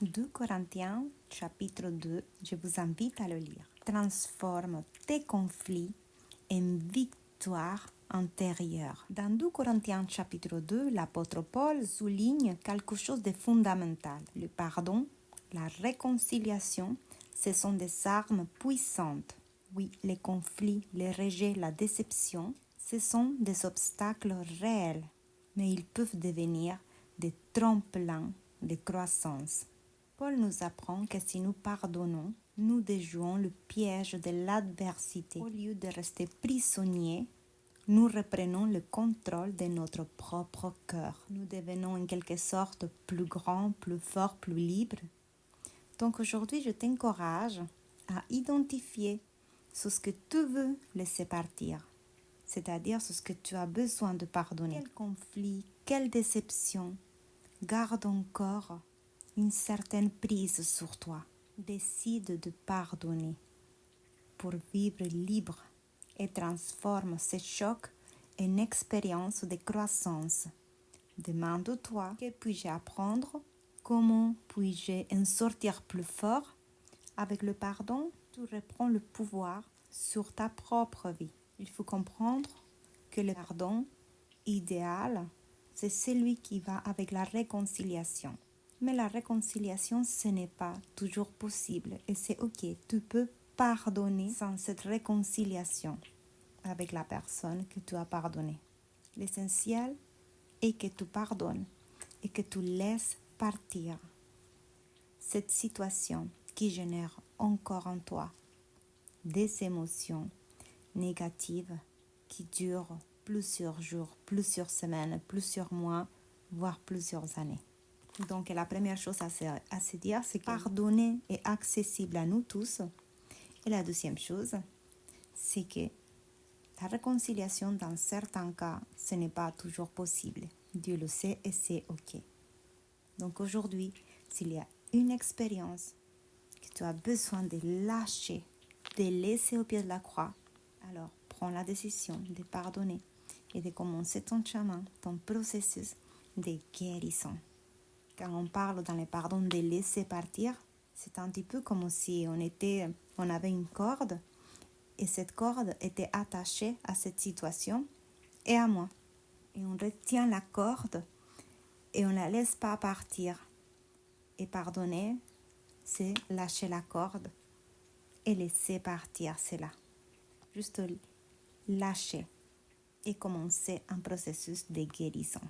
2 Corinthiens, chapitre 2, je vous invite à le lire. Transforme tes conflits en victoire intérieure. Dans 2 Corinthiens, chapitre 2, l'apôtre Paul souligne quelque chose de fondamental. Le pardon, la réconciliation, ce sont des armes puissantes. Oui, les conflits, les rejets, la déception, ce sont des obstacles réels, mais ils peuvent devenir des tremplins de croissance. Paul nous apprend que si nous pardonnons, nous déjouons le piège de l'adversité. Au lieu de rester prisonniers, nous reprenons le contrôle de notre propre cœur. Nous devenons en quelque sorte plus grands, plus forts, plus libres. Donc aujourd'hui, je t'encourage à identifier ce que tu veux laisser partir, c'est-à-dire ce que tu as besoin de pardonner. Quel conflit, quelle déception garde encore une certaine prise sur toi. Décide de pardonner pour vivre libre et transforme ces chocs en expérience de croissance. Demande-toi, que puis-je apprendre? Comment puis-je en sortir plus fort? Avec le pardon, tu reprends le pouvoir sur ta propre vie. Il faut comprendre que le pardon idéal, c'est celui qui va avec la réconciliation. Mais la réconciliation, ce n'est pas toujours possible. Et c'est ok, tu peux pardonner sans cette réconciliation avec la personne que tu as pardonnée. L'essentiel est que tu pardonnes et que tu laisses partir cette situation qui génère encore en toi des émotions négatives qui durent plusieurs jours, plusieurs semaines, plusieurs mois, voire plusieurs années. Donc la première chose à se dire, c'est que pardonner est accessible à nous tous. Et la deuxième chose, c'est que la réconciliation, dans certains cas, ce n'est pas toujours possible. Dieu le sait et c'est ok. Donc aujourd'hui, s'il y a une expérience que tu as besoin de lâcher, de laisser au pied de la croix, alors prends la décision de pardonner et de commencer ton chemin, ton processus de guérison. Quand on parle dans le pardon de laisser partir, c'est un petit peu comme si on avait une corde et cette corde était attachée à cette situation et à moi. Et on retient la corde et on ne la laisse pas partir. Et pardonner, c'est lâcher la corde et laisser partir cela. Juste lâcher et commencer un processus de guérison.